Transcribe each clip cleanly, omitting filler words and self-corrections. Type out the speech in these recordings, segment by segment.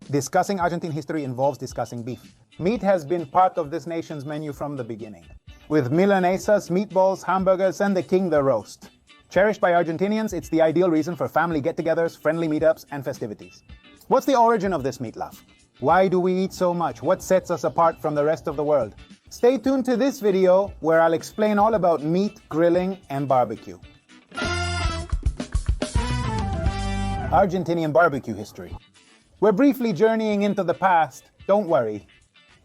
Discussing Argentine history involves discussing beef. Meat has been part of this nation's menu from the beginning, with milanesas, meatballs, hamburgers, and the king the roast. Cherished by Argentinians, it's the ideal reason for family get-togethers, friendly meetups, and festivities. What's the origin of this meat love? Why do we eat so much? What sets us apart from the rest of the world? Stay tuned to this video where I'll explain all about meat, grilling, and barbecue. Argentinian barbecue history. We're briefly journeying into the past. Don't worry.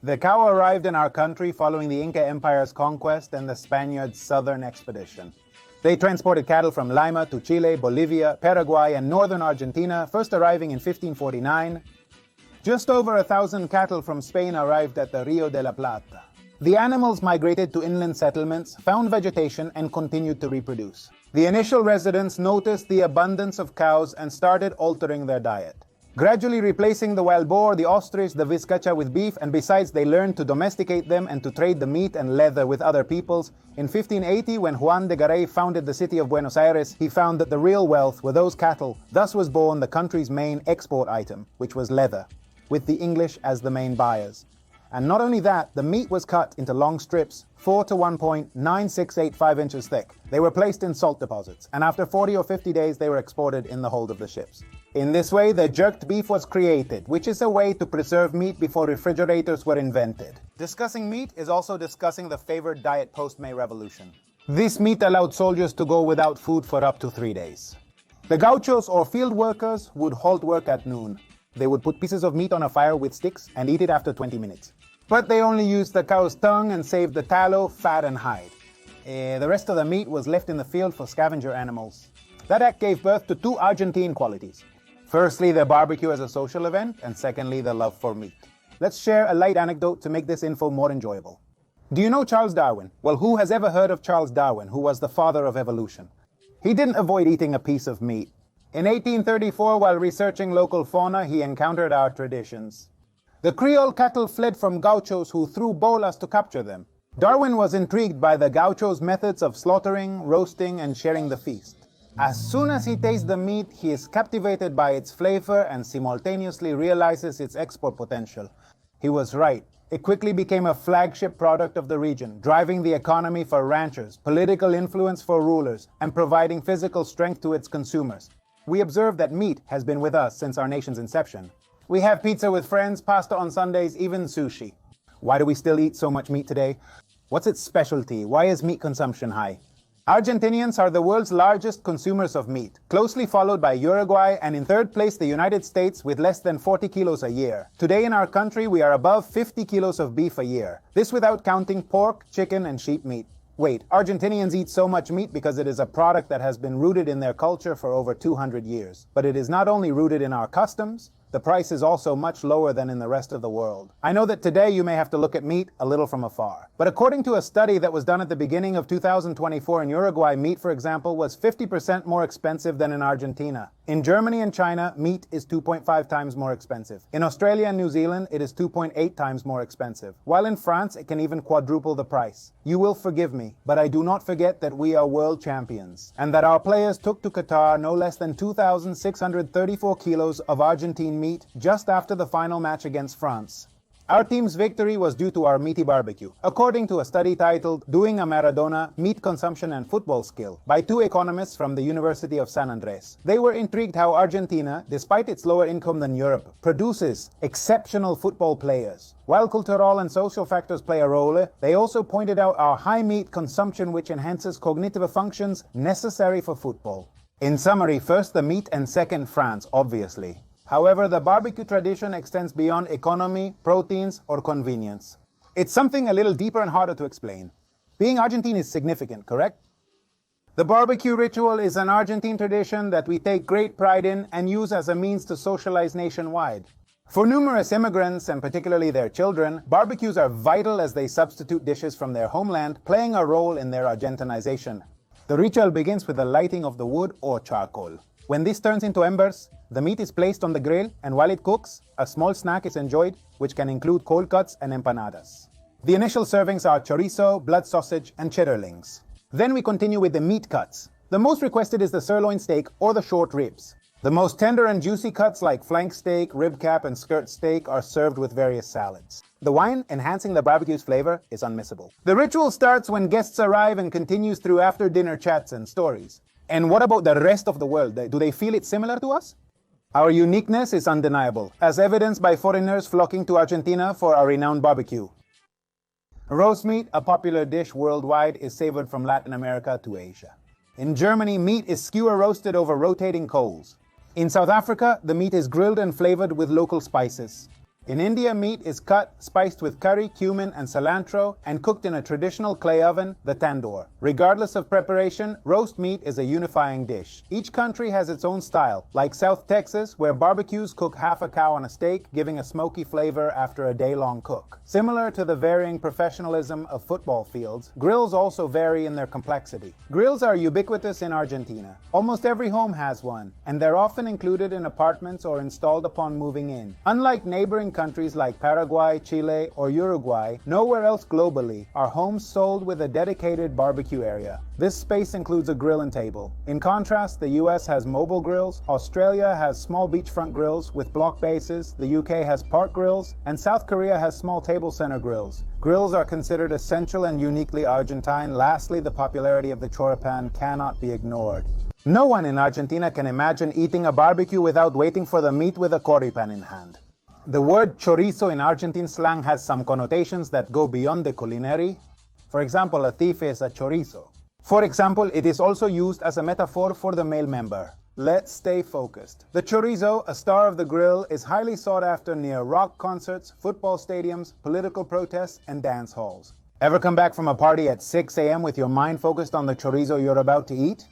The cow arrived in our country following the Inca Empire's conquest and the Spaniards' southern expedition. They transported cattle from Lima to Chile, Bolivia, Paraguay, and northern Argentina, first arriving in 1549. Just over 1,000 cattle from Spain arrived at the Rio de la Plata. The animals migrated to inland settlements, found vegetation, and continued to reproduce. The initial residents noticed the abundance of cows and started altering their diet, gradually replacing the wild boar, the ostrich, the vizcacha with beef, and besides they learned to domesticate them and to trade the meat and leather with other peoples. In 1580, when Juan de Garay founded the city of Buenos Aires, he found that the real wealth were those cattle. Thus was born the country's main export item, which was leather, with the English as the main buyers. And not only that, the meat was cut into long strips, 4 to 1.9685 inches thick. They were placed in salt deposits, and after 40 or 50 days they were exported in the hold of the ships. In this way, the jerked beef was created, which is a way to preserve meat before refrigerators were invented. Discussing meat is also discussing the favored diet post-May Revolution. This meat allowed soldiers to go without food for up to 3 days. The gauchos or field workers would halt work at noon. They would put pieces of meat on a fire with sticks and eat it after 20 minutes. But they only used the cow's tongue and saved the tallow, fat, and hide. The rest of the meat was left in the field for scavenger animals. That act gave birth to two Argentine qualities. Firstly, the barbecue as a social event, and secondly, the love for meat. Let's share a light anecdote to make this info more enjoyable. Do you know Charles Darwin? Well, who has ever heard of Charles Darwin, who was the father of evolution? He didn't avoid eating a piece of meat. In 1834, while researching local fauna, he encountered our traditions. The Creole cattle fled from gauchos who threw bolas to capture them. Darwin was intrigued by the gauchos' methods of slaughtering, roasting, and sharing the feast. As soon as he tastes the meat, he is captivated by its flavor and simultaneously realizes its export potential. He was right. It quickly became a flagship product of the region, driving the economy for ranchers, political influence for rulers, and providing physical strength to its consumers. We observe that meat has been with us since our nation's inception. We have pizza with friends, pasta on Sundays, even sushi. Why do we still eat so much meat today? What's its specialty? Why is meat consumption high? Argentinians are the world's largest consumers of meat, closely followed by Uruguay, and in third place the United States with less than 40 kilos a year. Today in our country we are above 50 kilos of beef a year. This without counting pork, chicken, and sheep meat. Wait, Argentinians eat so much meat because it is a product that has been rooted in their culture for over 200 years. But it is not only rooted in our customs, the price is also much lower than in the rest of the world. I know that today you may have to look at meat a little from afar. But according to a study that was done at the beginning of 2024 in Uruguay, meat, for example, was 50% more expensive than in Argentina. In Germany and China, meat is 2.5 times more expensive. In Australia and New Zealand, it is 2.8 times more expensive. While in France, it can even quadruple the price. You will forgive me, but I do not forget that we are world champions, and that our players took to Qatar no less than 2,634 kilos of Argentine meat just after the final match against France. Our team's victory was due to our meaty barbecue, according to a study titled Doing a Maradona, Meat Consumption and Football Skill by two economists from the University of San Andres. They were intrigued how Argentina, despite its lower income than Europe, produces exceptional football players. While cultural and social factors play a role, they also pointed out our high meat consumption which enhances cognitive functions necessary for football. In summary, first the meat and second France, obviously. However, the barbecue tradition extends beyond economy, proteins, or convenience. It's something a little deeper and harder to explain. Being Argentine is significant, correct? The barbecue ritual is an Argentine tradition that we take great pride in and use as a means to socialize nationwide. For numerous immigrants, and particularly their children, barbecues are vital as they substitute dishes from their homeland, playing a role in their Argentinization. The ritual begins with the lighting of the wood or charcoal. When this turns into embers, the meat is placed on the grill, and while it cooks, a small snack is enjoyed, which can include cold cuts and empanadas. The initial servings are chorizo, blood sausage, and cheddarlings. Then we continue with the meat cuts. The most requested is the sirloin steak or the short ribs. The most tender and juicy cuts like flank steak, rib cap, and skirt steak are served with various salads. The wine, enhancing the barbecue's flavor, is unmissable. The ritual starts when guests arrive and continues through after-dinner chats and stories. And what about the rest of the world? Do they feel it similar to us? Our uniqueness is undeniable, as evidenced by foreigners flocking to Argentina for our renowned barbecue. Roast meat, a popular dish worldwide, is savored from Latin America to Asia. In Germany, meat is skewer roasted over rotating coals. In South Africa, the meat is grilled and flavored with local spices. In India, meat is cut, spiced with curry, cumin, and cilantro, and cooked in a traditional clay oven, the tandoor. Regardless of preparation, roast meat is a unifying dish. Each country has its own style, like South Texas, where barbecues cook half a cow on a steak, giving a smoky flavor after a day-long cook. Similar to the varying professionalism of football fields, grills also vary in their complexity. Grills are ubiquitous in Argentina. Almost every home has one, and they're often included in apartments or installed upon moving in. Unlike neighboring countries like Paraguay, Chile, or Uruguay, nowhere else globally are homes sold with a dedicated barbecue area. This space includes a grill and table. In contrast, the US has mobile grills, Australia has small beachfront grills with block bases, the UK has park grills, and South Korea has small table center grills. Grills are considered essential and uniquely Argentine. Lastly, the popularity of the choripan cannot be ignored. No one in Argentina can imagine eating a barbecue without waiting for the meat with a choripan in hand. The word chorizo in Argentine slang has some connotations that go beyond the culinary. For example, a thief is a chorizo. For example, it is also used as a metaphor for the male member. Let's stay focused. The chorizo, a star of the grill, is highly sought after near rock concerts, football stadiums, political protests, and dance halls. Ever come back from a party at 6 a.m. with your mind focused on the chorizo you're about to eat?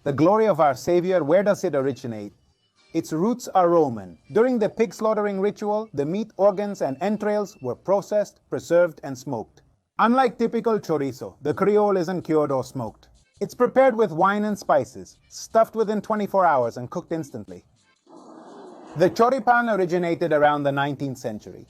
The glory of our Savior, where does it originate? Its roots are Roman. During the pig slaughtering ritual, the meat, organs, and entrails were processed, preserved, and smoked. Unlike typical chorizo, the Creole isn't cured or smoked. It's prepared with wine and spices, stuffed within 24 hours and cooked instantly. The choripan originated around the 19th century.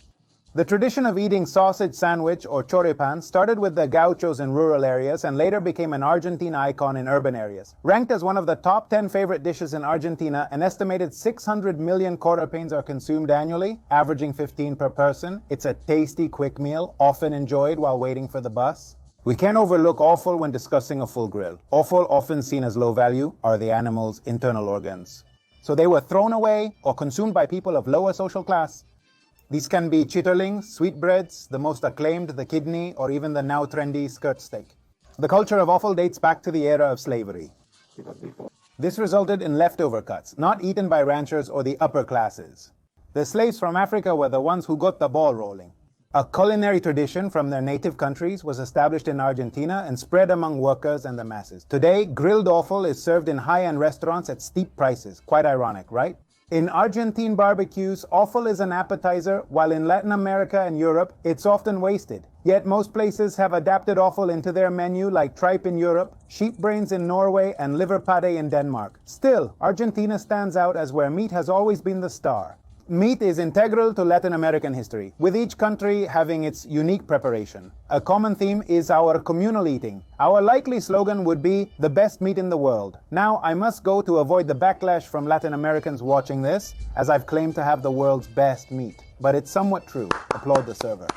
The tradition of eating sausage sandwich or choripan started with the gauchos in rural areas and later became an Argentine icon in urban areas. Ranked as one of the top 10 favorite dishes in Argentina, an estimated 600 million choripans are consumed annually, averaging 15 per person. It's a tasty, quick meal, often enjoyed while waiting for the bus. We can't overlook offal when discussing a full grill. Offal, often seen as low value, are the animal's internal organs. So they were thrown away or consumed by people of lower social class. These can be chitterlings, sweetbreads, the most acclaimed, the kidney, or even the now trendy skirt steak. The culture of offal dates back to the era of slavery. This resulted in leftover cuts, not eaten by ranchers or the upper classes. The slaves from Africa were the ones who got the ball rolling. A culinary tradition from their native countries was established in Argentina and spread among workers and the masses. Today, grilled offal is served in high-end restaurants at steep prices. Quite ironic, right? In Argentine barbecues, offal is an appetizer, while in Latin America and Europe, it's often wasted. Yet most places have adapted offal into their menu, like tripe in Europe, sheep brains in Norway, and liver pate in Denmark. Still, Argentina stands out as where meat has always been the star. Meat is integral to Latin American history, with each country having its unique preparation. A common theme is our communal eating. Our likely slogan would be, the best meat in the world. Now, I must go to avoid the backlash from Latin Americans watching this, as I've claimed to have the world's best meat. But it's somewhat true. Applaud the server.